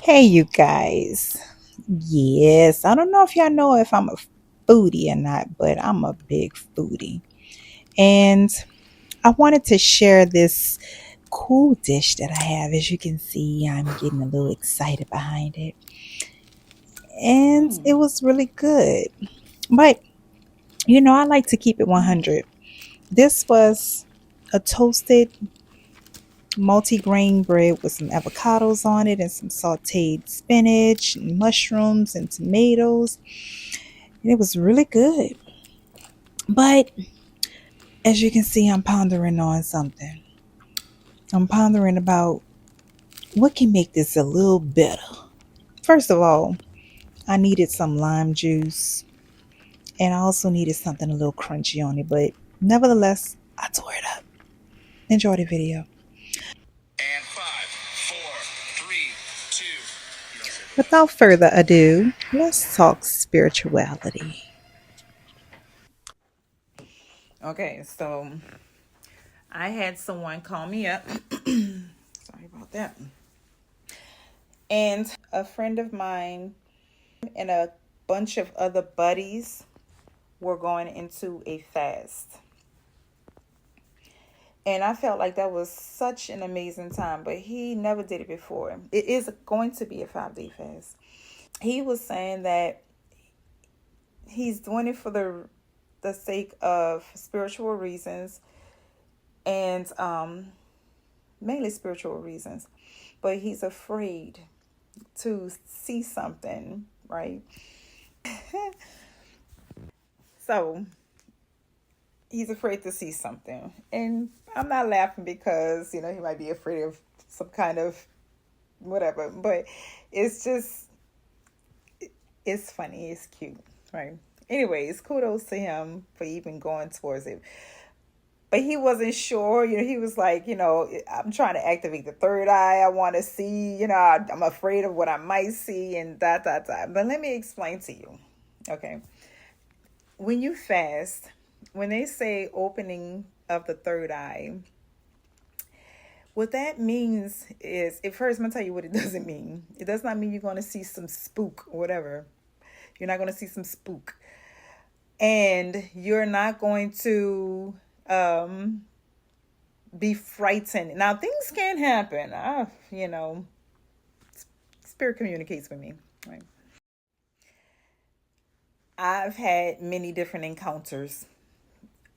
Hey, you guys. Yes, I don't know if y'all know if I'm a foodie or not, but I'm a big foodie. And I wanted to share this cool dish that I have. As you can see, I'm getting a little excited behind it. And it was really good. But, I like to keep it 100. This was a toasted multi-grain bread with some avocados on it and some sauteed spinach and mushrooms and tomatoes. And it was really good. But as you can see, I'm pondering on something. I'm pondering about what can make this a little better. First of all, I needed some lime juice and I also needed something a little crunchy on it, but nevertheless, I tore it up. Enjoy the video. And five, four, three, two. Without further ado, let's talk spirituality. Okay, so I had someone call me up. Sorry about that. And a friend of mine and a bunch of other buddies were going into a fast. And I felt like that was such an amazing time, but he never did it before. It is going to be a 5-day fast. He was saying that he's doing it for the sake of spiritual reasons and mainly spiritual reasons, but he's afraid to see something, right? So he's afraid to see something. And I'm not laughing because, he might be afraid of some kind of whatever, but it's just, it's funny, it's cute, right? Anyways, kudos to him for even going towards it. But he wasn't sure, he was like, I'm trying to activate the third eye. I want to see, I'm afraid of what I might see and that. But let me explain to you, okay? When you fast, when they say opening of the third eye, what that means is, at first, I'm going to tell you what it doesn't mean. It does not mean you're going to see some spook or whatever. You're not going to see some spook. And you're not going to be frightened. Now, things can happen. Spirit communicates with me, right? I've had many different encounters,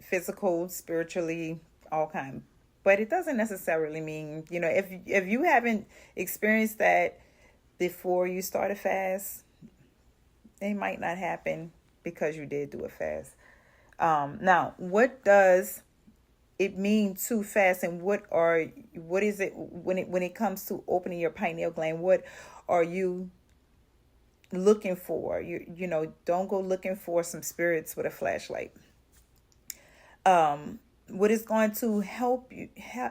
physical, spiritually, all kind. But it doesn't necessarily mean, if you haven't experienced that before you start a fast, it might not happen because you did do a fast. Now, what does it mean to fast, and what is it when it comes to opening your pineal gland? What are you looking for? Don't go looking for some spirits with a flashlight. What is going to help you,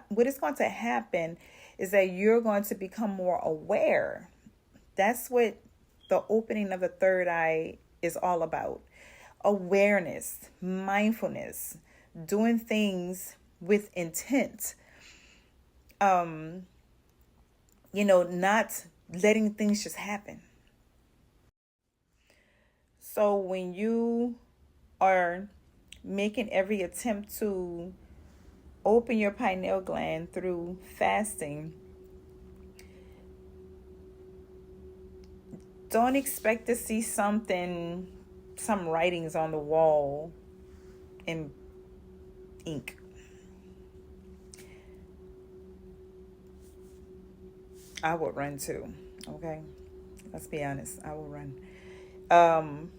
what is going to happen is that you're going to become more aware. That's what the opening of the third eye is all about. Awareness, mindfulness, doing things with intent. Not letting things just happen. So when you are making every attempt to open your pineal gland through fasting, don't expect to see some writings on the wall in ink. I would run too. Okay, let's be honest. I will run. Um,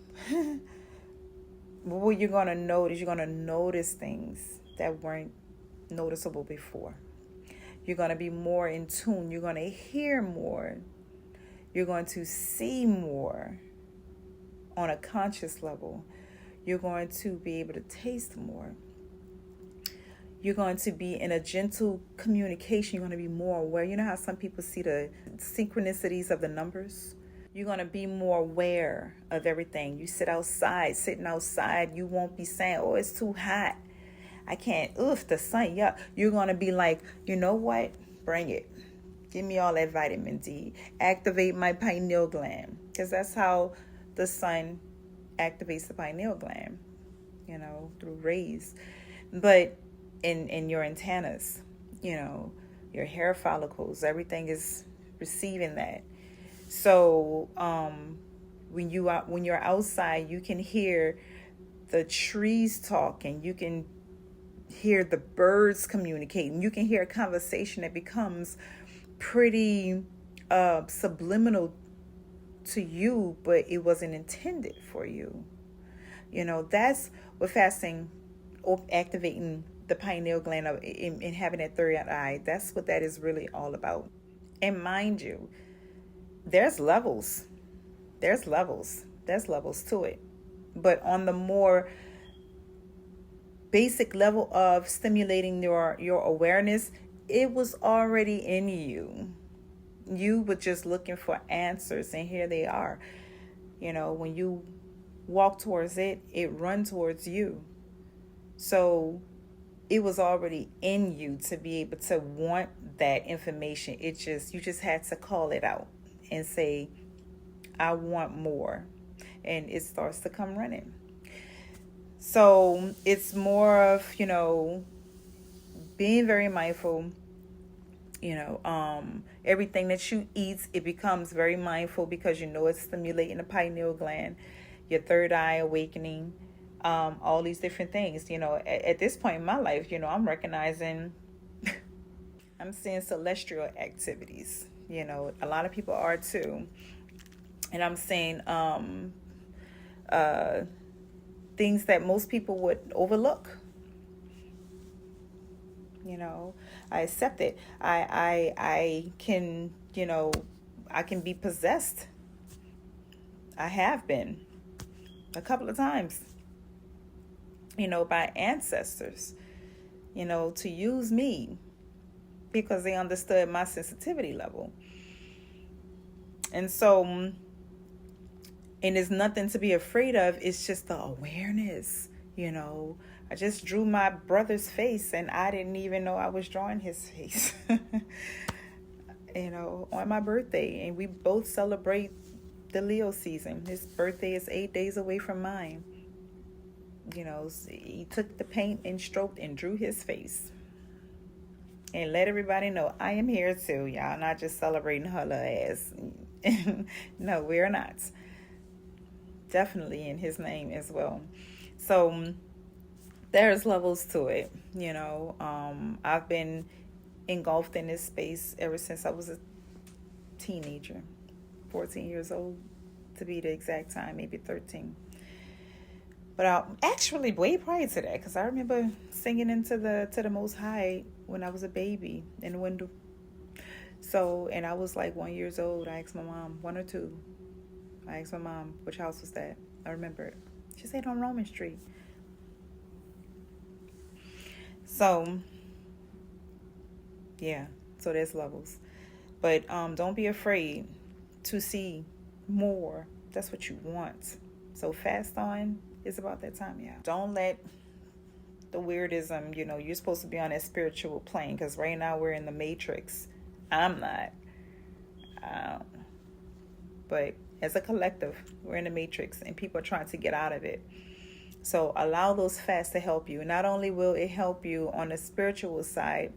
what you're gonna notice? You're gonna notice things that weren't noticeable before. You're gonna be more in tune. You're gonna hear more. You're going to see more on a conscious level. You're going to be able to taste more. You're going to be in a gentle communication. You're going to be more aware. You know how some people see the synchronicities of the numbers? You're going to be more aware of everything. You sitting outside, you won't be saying, oh, it's too hot. I can't, the sun, yeah. You're going to be like, you know what? Bring it. Give me all that vitamin D. Activate my pineal gland, because that's how the sun activates the pineal gland, through rays. But in your antennas, your hair follicles, everything is receiving that. So when you're outside, you can hear the trees talking. You can hear the birds communicating. You can hear a conversation that becomes pretty subliminal to you, but it wasn't intended for you. That's what fasting, or activating the pineal gland and having that third eye. That's what that is really all about. And mind you, there's levels. There's levels to it. But on the more basic level of stimulating your awareness, it was already in you. You were just looking for answers, and here they are. When you walk towards it, it runs towards you. So it was already in you to be able to want that information. You just had to call it out and say, I want more. And it starts to come running. So it's more of, being very mindful. Everything that you eat, it becomes very mindful, because it's stimulating the pineal gland, your third eye awakening, all these different things. At this point in my life, I'm recognizing, I'm seeing celestial activities. A lot of people are too. And I'm saying things that most people would overlook. I accept it. I can, I can be possessed. I have been a couple of times, by ancestors, to use me, because they understood my sensitivity level. And so, and there's nothing to be afraid of. It's just the awareness. I just drew my brother's face, and I didn't even know I was drawing his face. On my birthday, and we both celebrate the Leo season. His birthday is 8 days away from mine. He took the paint and stroked and drew his face, and let everybody know I am here too. Y'all not just celebrating her little ass. No, we're not. Definitely in his name as well. So there's levels to it. I've been engulfed in this space ever since I was a teenager, 14 years old to be the exact time, maybe 13. But actually way prior to that, because I remember singing into the Most High when I was a baby in the window. So, and I was like 1 year old. I asked my mom, 1 or 2. I asked my mom, which house was that? I remember it. She said on Roman Street. So, yeah. So there's levels. But don't be afraid to see more. That's what you want. So fast on is about that time, yeah. Don't let the weirdism, you're supposed to be on that spiritual plane, because right now we're in the matrix. I'm not. But as a collective, we're in the matrix, and people are trying to get out of it. So allow those fasts to help you. Not only will it help you on the spiritual side,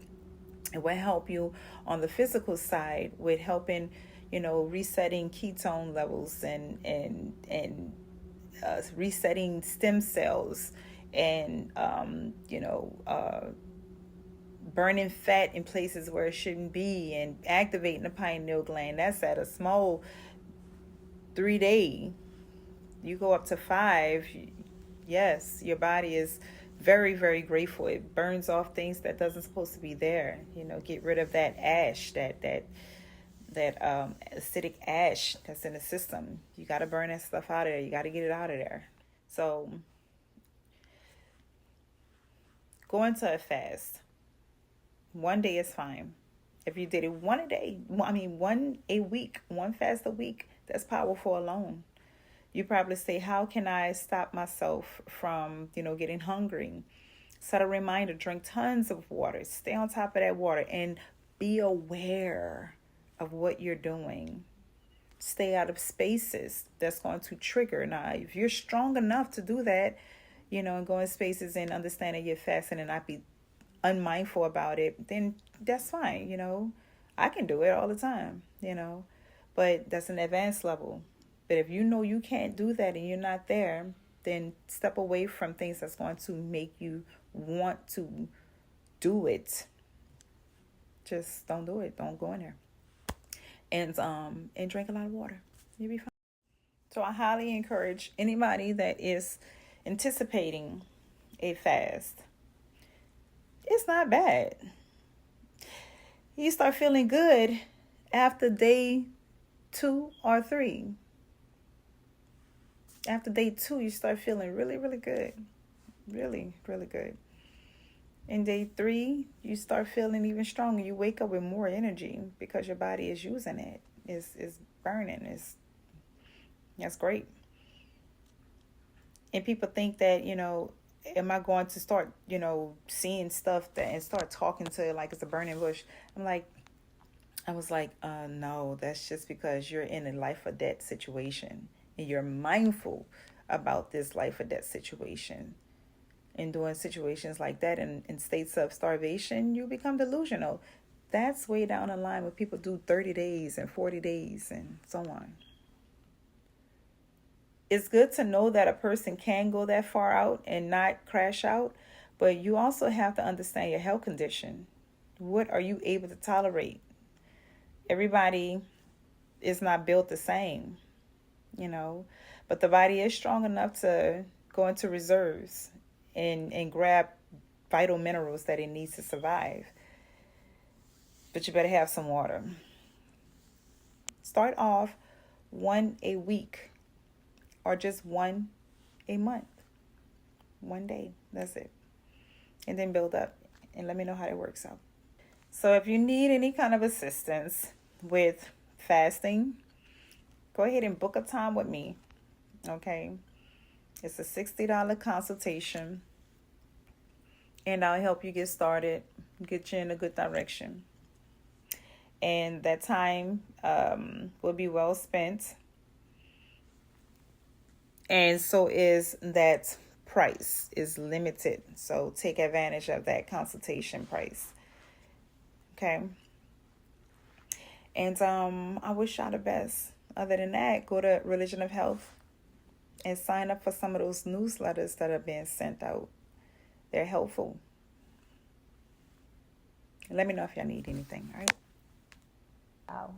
it will help you on the physical side with helping, resetting ketone levels and resetting stem cells, and burning fat in places where it shouldn't be, and activating the pineal gland. That's at a small 3-day. You go up to 5. Yes, your body is very, very grateful. It burns off things that doesn't supposed to be there. Get rid of that ash, that acidic ash that's in the system. You got to burn that stuff out of there. You got to get it out of there. So go into a fast. 1 day is fine. If you did it one a week, one fast a week, that's powerful alone. You probably say, how can I stop myself from, getting hungry? Set a reminder, drink tons of water, stay on top of that water, and be aware. of what you're doing. Stay out of spaces that's going to trigger. Now, if you're strong enough to do that, and go in spaces and understanding you're fasting and not be unmindful about it, then that's fine. I can do it all the time. But that's an advanced level. But if you know you can't do that and you're not there, then step away from things that's going to make you want to do it. Just don't do it. Don't go in there. And drink a lot of water. You'll be fine. So I highly encourage anybody that is anticipating a fast. It's not bad. You start feeling good after day 2 or 3. After day 2, you start feeling really, really good. Really, really good. In day 3, you start feeling even stronger. You wake up with more energy because your body is using it. It's burning. That's great. And people think that, am I going to start, seeing stuff that and start talking to it like it's a burning bush? I was like, no, that's just because you're in a life or death situation and you're mindful about this life or death situation. And doing situations like that in states of starvation, you become delusional. That's way down the line when people do 30 days and 40 days and so on. It's good to know that a person can go that far out and not crash out, but you also have to understand your health condition. What are you able to tolerate? Everybody is not built the same, but the body is strong enough to go into reserves and grab vital minerals that it needs to survive. But you better have some water. Start off 1 a week or just 1 a month. 1 day. That's it. And then build up and let me know how it works out. So if you need any kind of assistance with fasting, go ahead and book a time with me. Okay? It's a $60 consultation. And I'll help you get started, get you in a good direction. And that time will be well spent. And so is that price is limited. So take advantage of that consultation price. Okay. And I wish y'all the best. Other than that, go to Religion of Health and sign up for some of those newsletters that are being sent out. They're helpful. Let me know if y'all need anything. All right. Wow.